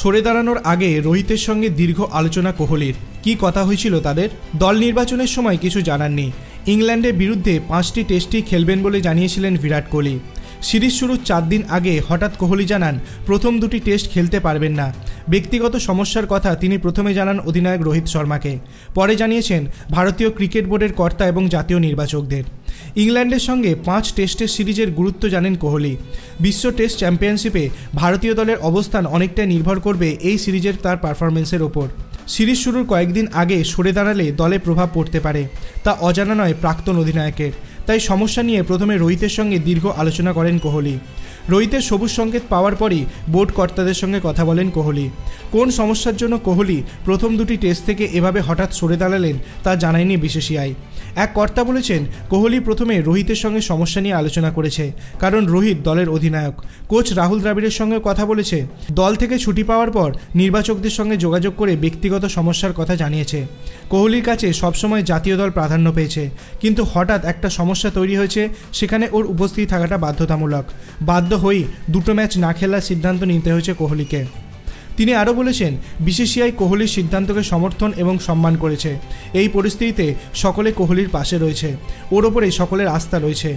সরে দাঁড়ানোর আগে রোহিতের সঙ্গে দীর্ঘ আলোচনা কোহলির। কি কথা হয়েছিল তাদের? দল নির্বাচনের সময় কিছু জানাননি। ইংল্যান্ডের বিরুদ্ধে 5টি টেস্টই খেলবেন বলে জানিয়েছিলেন বিরাট কোহলি। সিরিজ শুরুর 4 দিন আগে হঠাৎ কোহলি জানান প্রথম 2টি টেস্ট খেলতে পারবেন না। ব্যক্তিগত সমস্যার কথা তিনি প্রথমে জানান অধিনায়ক রোহিত শর্মাকে, পরে জানিয়েছেন ভারতীয় ক্রিকেট বোর্ডের কর্তা এবং জাতীয় নির্বাচকদের। ইংল্যান্ডের সঙ্গে 5 টেস্টের সিরিজের গুরুত্ব জানেন কোহলি। বিশ্ব টেস্ট চ্যাম্পিয়নশিপে ভারতীয় দলের অবস্থান অনেকটাই নির্ভর করবে এই সিরিজের তার পারফরমেন্সের ওপর। সিরিজ শুরুর কয়েকদিন আগে সরে দাঁড়ালে দলে প্রভাব পড়তে পারে, তা অজানা নয় প্রাক্তন অধিনায়কের। তাই সমস্যা নিয়ে প্রথমে রোহিতের সঙ্গে দীর্ঘ আলোচনা করেন কোহলি। রোহিতের সবুজ সংকেত পাওয়ার পরই বোর্ড কর্তাদের সঙ্গে কথা বলেন কোহলি। কোন সমস্যার জন্য কোহলি প্রথম 2টি টেস্ট থেকে এভাবে হঠাৎ সরে দাঁড়ালেন তা জানায়নি বিসিসিআই। এক কর্তা বলেছেন কোহলি প্রথমে রোহিতের সঙ্গে সমস্যা নিয়ে আলোচনা করেছে, কারণ রোহিত দলের অধিনায়ক। কোচ রাহুল দ্রাবিড়ের সঙ্গে কথা বলেছে। দল থেকে ছুটি পাওয়ার পর নির্বাচকদের সঙ্গে যোগাযোগ করে ব্যক্তিগত সমস্যার কথা জানিয়েছে। কোহলির কাছে সবসময় জাতীয় দল প্রাধান্য পেয়েছে, কিন্তু হঠাৎ একটা সমস্যা তৈরি হয়েছে, সেখানে ওর উপস্থিত থাকাটা বাধ্যতামূলক। বাধ্য হয়েই 2টো ম্যাচ না খেলার সিদ্ধান্ত নিতে হয়েছে কোহলিকে। তিনি আরও বলেছেন বিসিসিআই কোহলির সিদ্ধান্তকে সমর্থন এবং সম্মান করেছে। এই পরিস্থিতিতে সকলে কোহলির পাশে রয়েছে, ওর ওপরে সকলের আস্থা রয়েছে।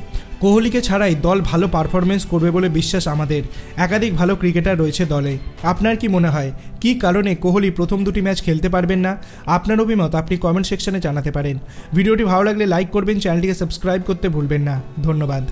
কোহলিকে ছাড়াই দল ভালো পারফরমেন্স করবে বলে বিশ্বাস আমাদের। একাধিক ভালো ক্রিকেটার রয়েছে দলে। আপনার কি মনে হয় কী কারণে কোহলি প্রথম 2টি ম্যাচ খেলতে পারবেন না? আপনার অভিমত আপনি কমেন্ট সেকশনে জানাতে পারেন। ভিডিওটি ভালো লাগলে লাইক করবেন, চ্যানেলটিকে সাবস্ক্রাইব করতে ভুলবেন না। ধন্যবাদ।